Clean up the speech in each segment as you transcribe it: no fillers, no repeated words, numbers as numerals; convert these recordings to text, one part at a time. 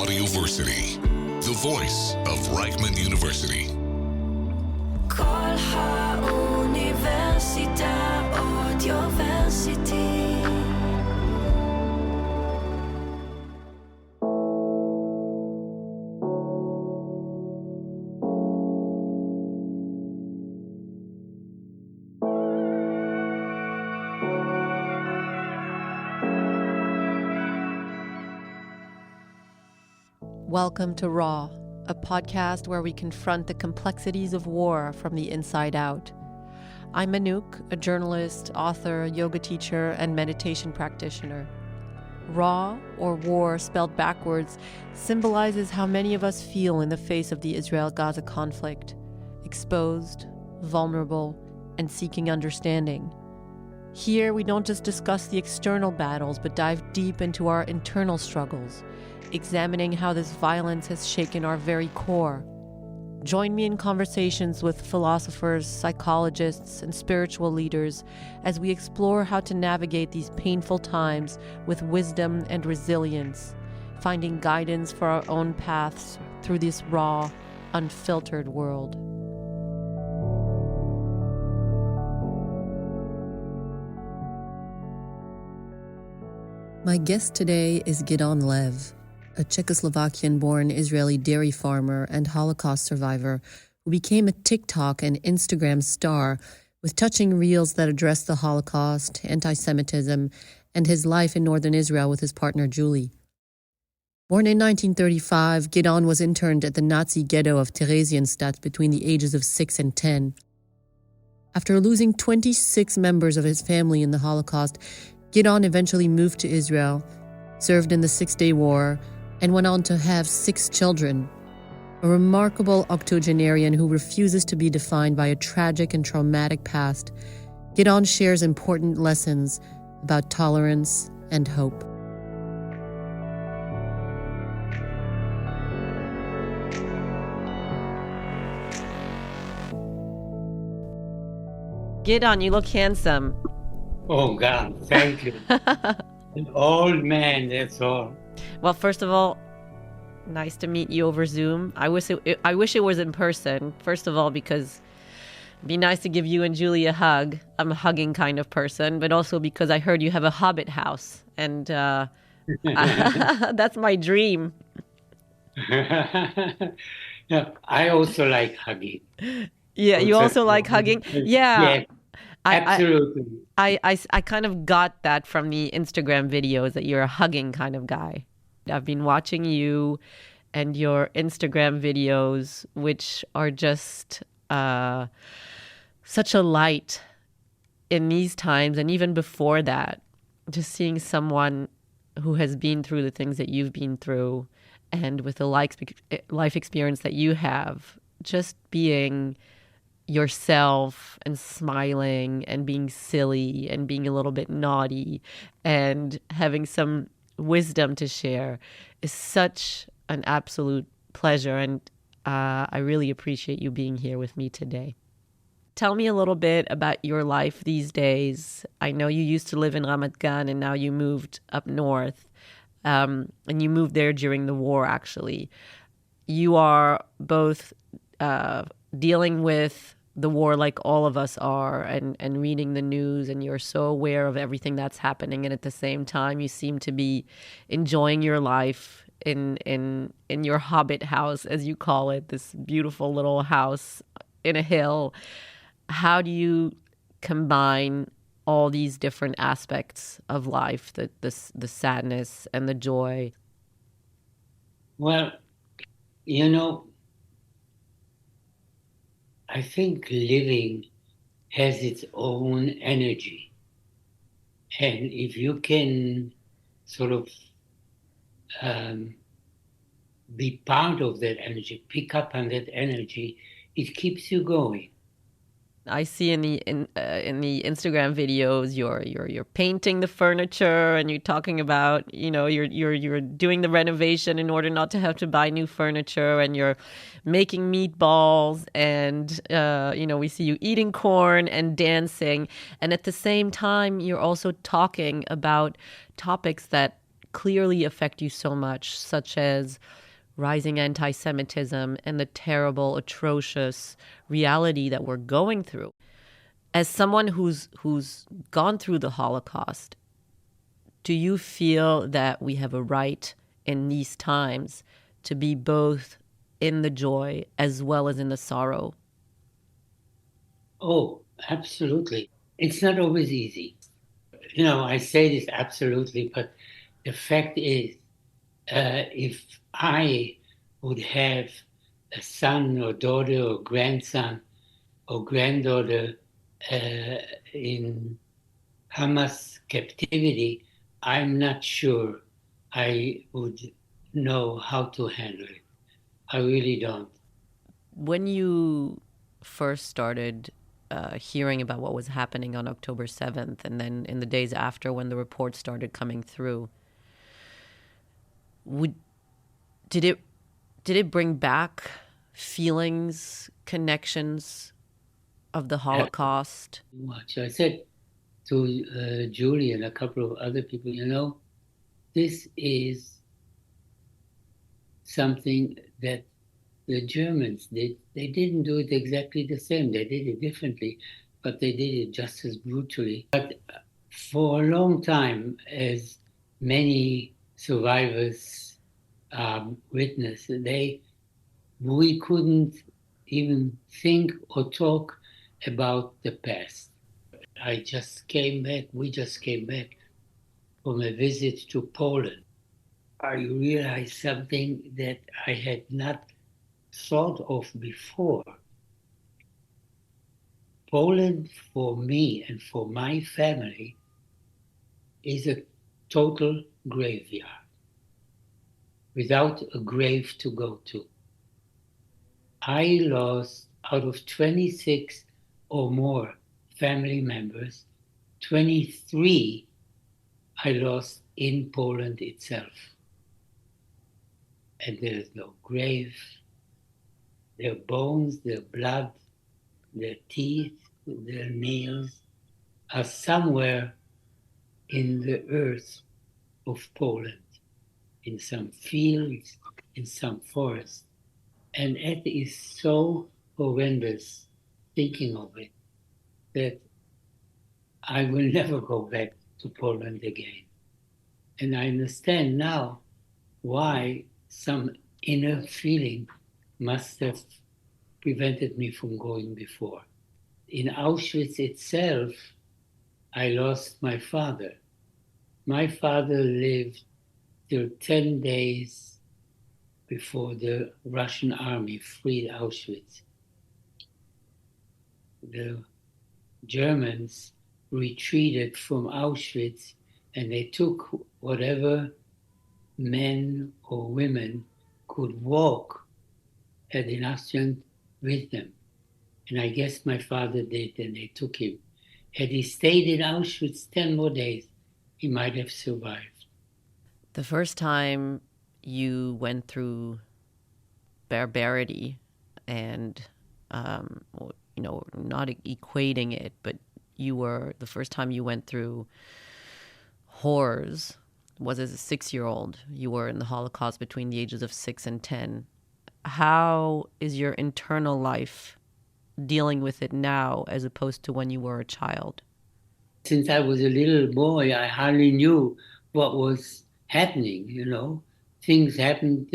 Audioversity, the voice of Reichman University. כל האוניברסיטה אודיוורסיטי. Welcome to Raw, a podcast where we confront the complexities of war from the inside out. I'm Anouk, a journalist, author, yoga teacher, and meditation practitioner. Raw, or war spelled backwards, symbolizes how many of us feel in the face of the Israel-Gaza conflict, exposed, vulnerable, and seeking understanding. Here, we don't just discuss the external battles, but dive deep into our internal struggles, examining how this violence has shaken our very core. Join me in conversations with philosophers, psychologists, and spiritual leaders as we explore how to navigate these painful times with wisdom and resilience, finding guidance for our own paths through this raw, unfiltered world. My guest today is Gidon Lev, a Czechoslovakian-born Israeli dairy farmer and Holocaust survivor who became a TikTok and Instagram star with touching reels that address the Holocaust, anti-Semitism, and his life in northern Israel with his partner Julie. Born in 1935, Gidon was interned at the Nazi ghetto of Theresienstadt between the ages of 6 and 10. After losing 26 members of his family in the Holocaust, Gidon eventually moved to Israel, served in the Six-Day War, and went on to have 6 children. A remarkable octogenarian who refuses to be defined by a tragic and traumatic past, Gidon shares important lessons about tolerance and hope. Gidon, you look handsome. Oh, God, thank you. An old man, that's all. Well, first of all, nice to meet you over Zoom. I wish it was in person. First of all, because it'd be nice to give you and Julie a hug. I'm a hugging kind of person, but also because I heard you have a hobbit house, and that's my dream. Yeah, I also like hugging. Yeah, you also like hugging? Yeah. Yes, absolutely. I kind of got that from the Instagram videos that you're a hugging kind of guy. I've been watching you and your Instagram videos, which are just such a light in these times. And even before that, just seeing someone who has been through the things that you've been through and with the life experience that you have, just being yourself and smiling and being silly and being a little bit naughty and having some wisdom to share is such an absolute pleasure, and I really appreciate you being here with me today. Tell me a little bit about your life these days. I know you used to live in Ramat Gan and now you moved up north, and you moved there during the war, actually. You are both dealing with the war like all of us are, and reading the news, and you're so aware of everything that's happening, and at the same time you seem to be enjoying your life in your hobbit house, as you call it, this beautiful little house in a hill. How do you combine all these different aspects of life, the sadness and the joy? Well, I think living has its own energy. And if you can sort of be part of that energy, pick up on that energy, it keeps you going. I see in the Instagram videos you're painting the furniture, and you're talking about, you're doing the renovation in order not to have to buy new furniture, and you're making meatballs, and we see you eating corn and dancing, and at the same time you're also talking about topics that clearly affect you so much, such as rising anti-Semitism and the terrible, atrocious reality that we're going through. As someone who's gone through the Holocaust, do you feel that we have a right in these times to be both in the joy as well as in the sorrow? Oh, absolutely. It's not always easy. I say this absolutely, but the fact is, if I would have a son or daughter or grandson or granddaughter in Hamas captivity, I'm not sure I would know how to handle it. I really don't. When you first started hearing about what was happening on October 7th, and then in the days after when the reports started coming through, did it bring back feelings, connections of the Holocaust? Much. I said to Julie and a couple of other people, this is something that the Germans did. They didn't do it exactly the same. They did it differently, but they did it just as brutally. But for a long time, as many survivors witnessed, we couldn't even think or talk about the past. We just came back from a visit to Poland. I realized something that I had not thought of before. Poland, for me and for my family, is a total graveyard without a grave to go to. I lost, out of 26 or more family members, 23 I lost in Poland itself. And there's no grave. Their bones, their blood, their teeth, their nails are somewhere in the earth of Poland, in some fields, in some forest. And it is so horrendous thinking of it that I will never go back to Poland again. And I understand now why some inner feeling must have prevented me from going before. In Auschwitz itself, I lost my father. My father lived till 10 days before the Russian army freed Auschwitz. The Germans retreated from Auschwitz, and they took whatever men or women could walk at the Austrian with them. And I guess my father did, and they took him. Had he stayed in Auschwitz 10 more days, he might have survived. The first time you went through barbarity and, not equating it, but the first time you went through horrors was as a 6-year-old. You were in the Holocaust between the ages of 6 and 10. How is your internal life dealing with it now as opposed to when you were a child? Since I was a little boy, I hardly knew what was happening, Things happened.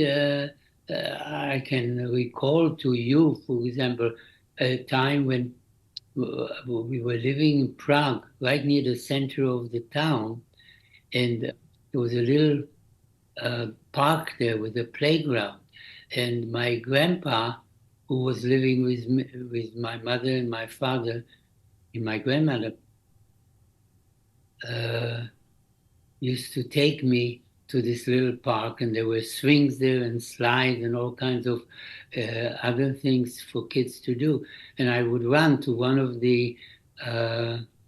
I can recall to you, for example, a time when we were living in Prague, right near the center of the town, and there was a little park there with a playground. And my grandpa, who was living with my mother and my father and my grandmother, used to take me to this little park, and there were swings there and slides and all kinds of other things for kids to do. And I would run to one of the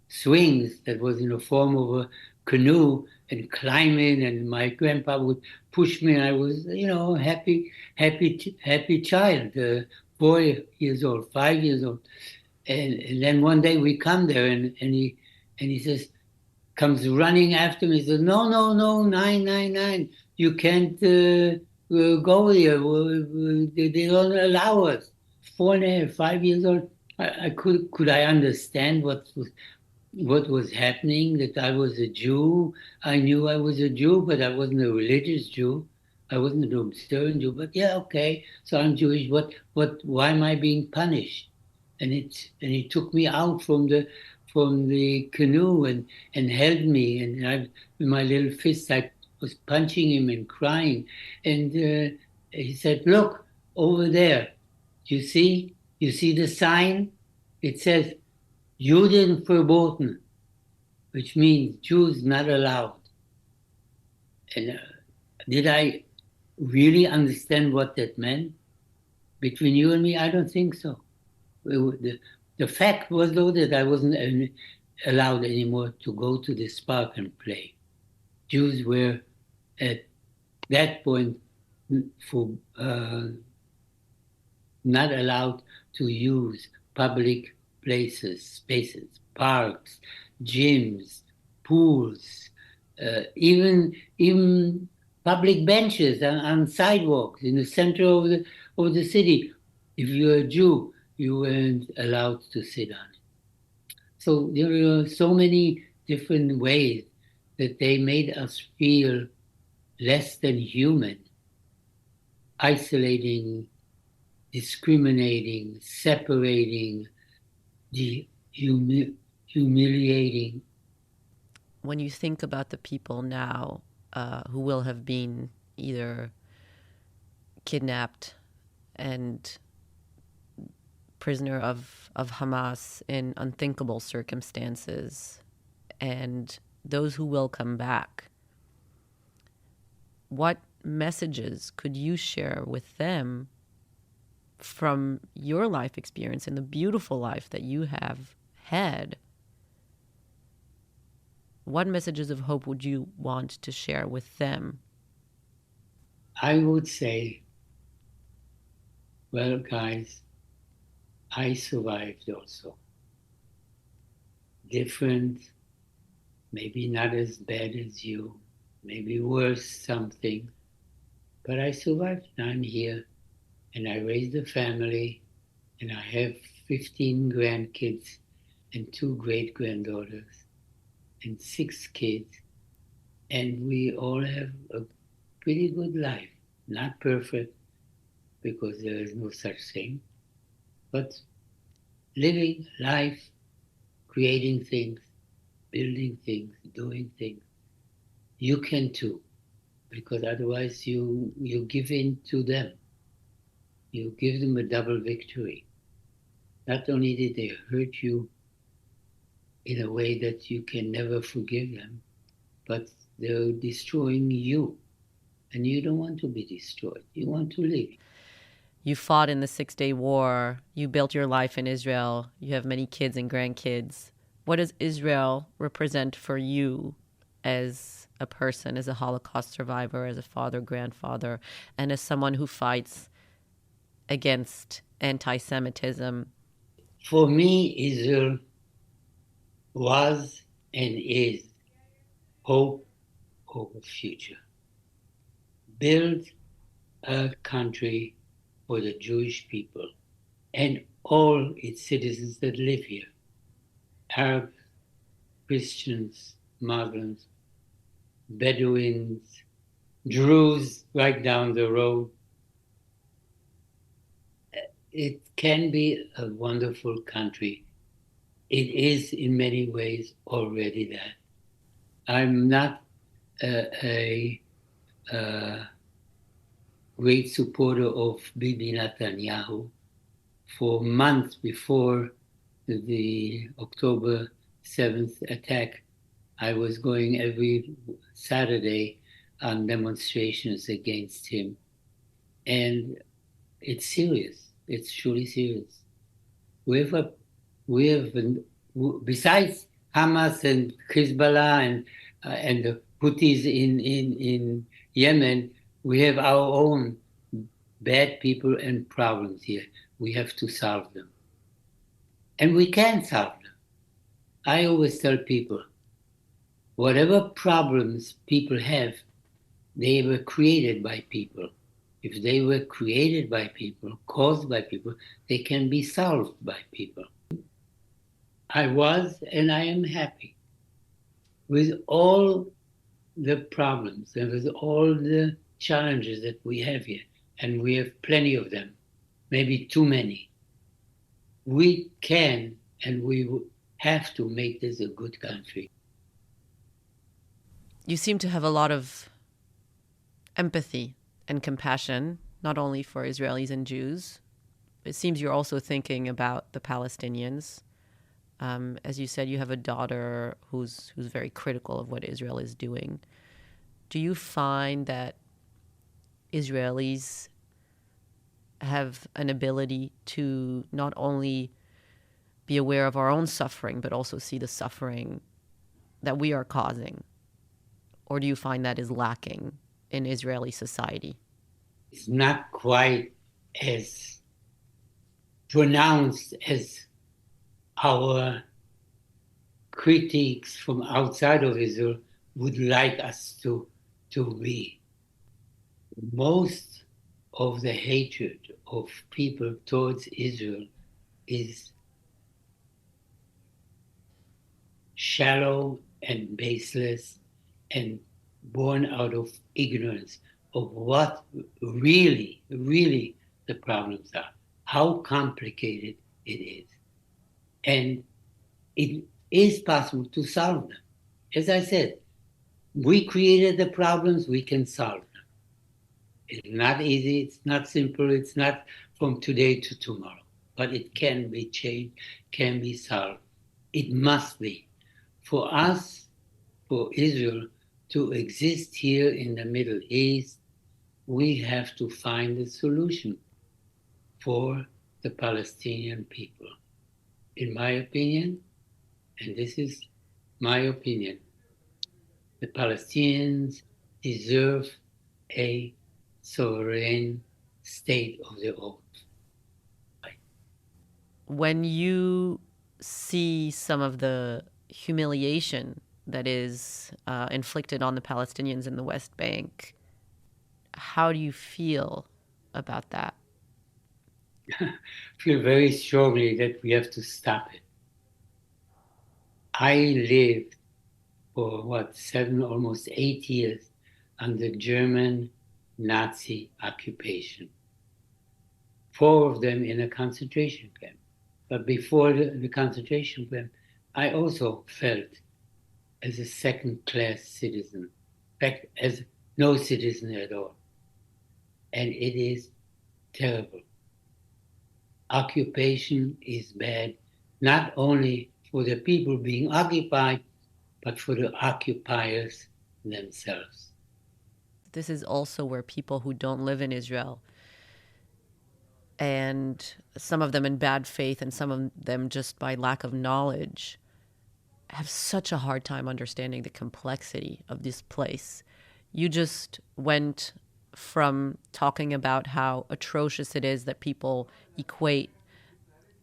swings that was in the form of a canoe and climb in, and my grandpa would push me, and I was, happy child, 4 years old, 5 years old. And then one day we come there, and he says, comes running after me, says, no, 999, you can't go here. They don't allow us. 4.5, 5 years old. Could I understand what was happening, that I was a Jew? I knew I was a Jew, but I wasn't a religious Jew. I wasn't an observant Jew, but yeah, okay, so I'm Jewish. Why am I being punished? And he took me out from the canoe and held me, and I, with my little fist, I was punching him and crying. And he said, look, over there, you see the sign? It says, Juden verboten, which means Jews not allowed. And did I really understand what that meant? Between you and me, I don't think so. The fact was, though, that I wasn't allowed anymore to go to this park and play. Jews were at that point not allowed to use public places, spaces, parks, gyms, pools, even public benches on sidewalks in the center of the city. If you're a Jew, you weren't allowed to sit on it. So there are so many different ways that they made us feel less than human, isolating, discriminating, separating, humiliating. When you think about the people now who will have been either kidnapped and prisoner of Hamas in unthinkable circumstances, and those who will come back, what messages could you share with them from your life experience and the beautiful life that you have had? What messages of hope would you want to share with them? I would say, well, guys, I survived also. Different, maybe not as bad as you, maybe worse something, but I survived. I'm here, and I raised a family, and I have 15 grandkids and 2 great-granddaughters and 6 kids, and we all have a pretty good life. Not perfect, because there is no such thing, but living life, creating things, building things, doing things. You can too, because otherwise you give in to them. You give them a double victory. Not only did they hurt you in a way that you can never forgive them, but they're destroying you. And you don't want to be destroyed. You want to live. You fought in the 6-Day War. You built your life in Israel. You have many kids and grandkids. What does Israel represent for you as a person, as a Holocaust survivor, as a father, grandfather, and as someone who fights against anti-Semitism? For me, Israel was and is hope of a future. Build a country for the Jewish people and all its citizens that live here. Arabs, Christians, Muslims, Bedouins, Druze right down the road. It can be a wonderful country. It is in many ways already that. I'm not a great supporter of Bibi Netanyahu. For months before the October 7th attack, I was going every Saturday on demonstrations against him. And it's serious. It's truly serious. Besides Hamas and Hezbollah and the Houthis in Yemen, we have our own bad people and problems here. We have to solve them. And we can solve them. I always tell people, whatever problems people have, they were created by people. If they were created by people, caused by people, they can be solved by people. I was and I am happy with all the problems and with all the challenges that we have here, and we have plenty of them, maybe too many. We can and we have to make this a good country. You seem to have a lot of empathy and compassion, not only for Israelis and Jews. It seems you're also thinking about the Palestinians. As you said, you have a daughter who's very critical of what Israel is doing. Do you find that Israelis have an ability to not only be aware of our own suffering, but also see the suffering that we are causing? Or do you find that is lacking in Israeli society? It's not quite as pronounced as our critics from outside of Israel would like us to be. Most of the hatred of people towards Israel is shallow and baseless and born out of ignorance of what really the problems are, how complicated it is. And it is possible to solve them. As I said, we created the problems, we can solve them. It's not easy, it's not simple, it's not from today to tomorrow, but it can be changed, can be solved. It must be. For us, for Israel, to exist here in the Middle East, we have to find a solution for the Palestinian people. In my opinion, and this is my opinion, the Palestinians deserve a sovereign state of their own. When you see some of the humiliation that is inflicted on the Palestinians in the West Bank, how do you feel about that? I feel very strongly that we have to stop it. I lived for 7, almost 8 years under German Nazi occupation. 4 of them in a concentration camp. But before the concentration camp, I also felt as a second-class citizen, in fact, as no citizen at all. And it is terrible. Occupation is bad, not only for the people being occupied, but for the occupiers themselves. This is also where people who don't live in Israel, and some of them in bad faith and some of them just by lack of knowledge, have such a hard time understanding the complexity of this place. You just went from talking about how atrocious it is that people equate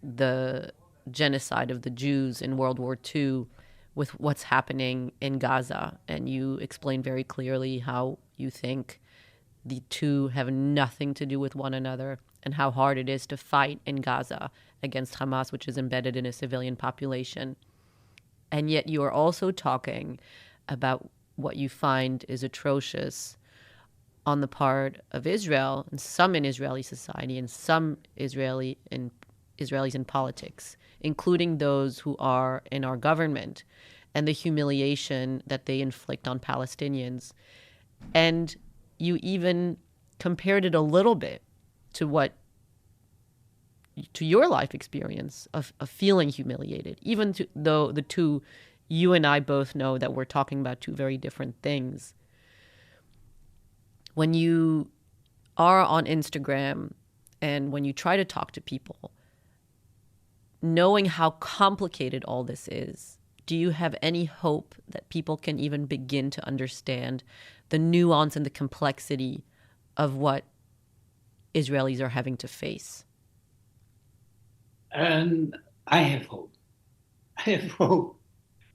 the genocide of the Jews in World War II with what's happening in Gaza. And you explained very clearly how you think the two have nothing to do with one another and how hard it is to fight in Gaza against Hamas, which is embedded in a civilian population. And yet you are also talking about what you find is atrocious on the part of Israel and some in Israeli society and some Israelis in politics, including those who are in our government, and the humiliation that they inflict on Palestinians. And you even compared it a little bit to your life experience of feeling humiliated, even though the two, you and I both know that we're talking about two very different things. When you are on Instagram and when you try to talk to people, knowing how complicated all this is, do you have any hope that people can even begin to understand the nuance and the complexity of what Israelis are having to face? I have hope. I have hope.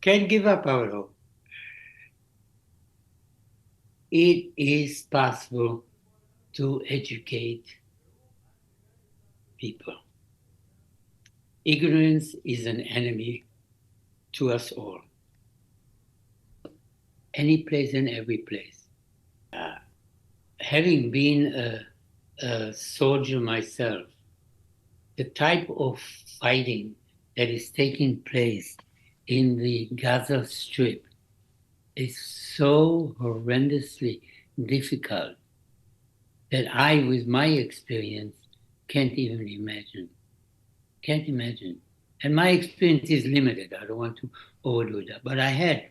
Can't give up our hope. It is possible to educate people. Ignorance is an enemy to us all. Any place and every place. Having been a soldier myself, the type of fighting that is taking place in the Gaza Strip is so horrendously difficult that I, with my experience, can't even imagine. Can't imagine. And my experience is limited. I don't want to overdo that. But I had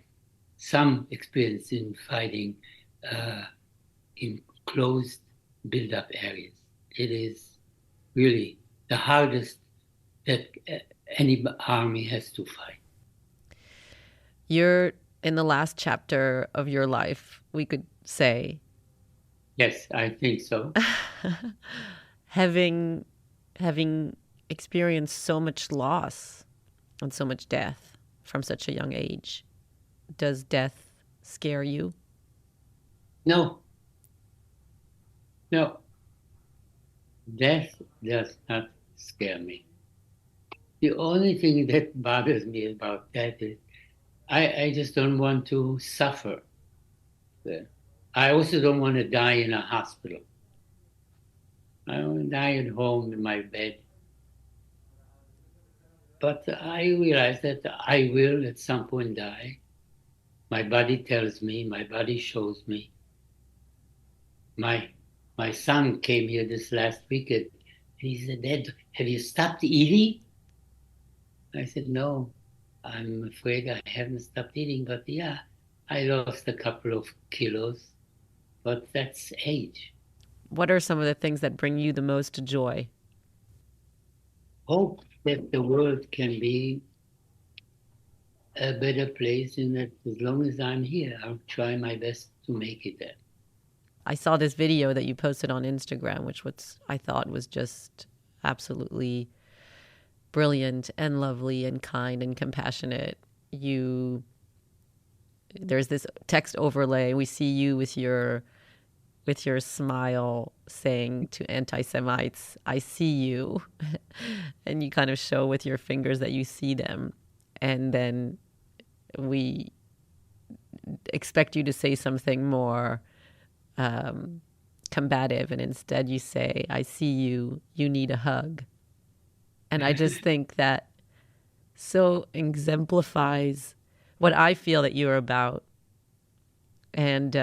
some experience in fighting in closed, built-up areas. It is really the hardest that any army has to fight. You're in the last chapter of your life, we could say. Yes, I think so. having experienced so much loss and so much death from such a young age, does death scare you? No. Death does not scare me. The only thing that bothers me about that is I just don't want to suffer. I also don't want to die in a hospital. I want to die at home in my bed. But I realize that I will at some point die. My body tells me, my body shows me. My son came here this last weekend. He said, "Dad, have you stopped eating?" I said, "No, I'm afraid I haven't stopped eating, but yeah, I lost a couple of kilos, but that's age." What are some of the things that bring you the most joy? Hope that the world can be a better place, and that as long as I'm here, I'll try my best to make it there. I saw this video that you posted on Instagram, which I thought was just absolutely brilliant and lovely and kind and compassionate. There's this text overlay. We see you with your smile saying to anti-Semites, "I see you." And you kind of show with your fingers that you see them. And then we expect you to say something more combative, and instead you say, "I see you, you need a hug." And I just think that so exemplifies what I feel that you're about. And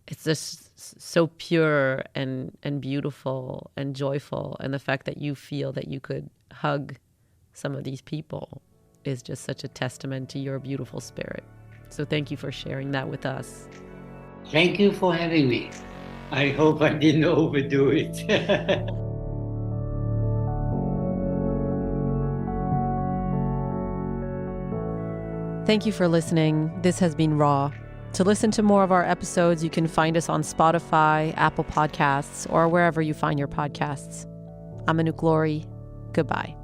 it's just so pure and beautiful and joyful. And the fact that you feel that you could hug some of these people is just such a testament to your beautiful spirit. So thank you for sharing that with us. Thank you for having me. I hope I didn't overdo it. Thank you for listening. This has been Raw. To listen to more of our episodes, you can find us on Spotify, Apple Podcasts, or wherever you find your podcasts. I'm Anouk Glory. Goodbye.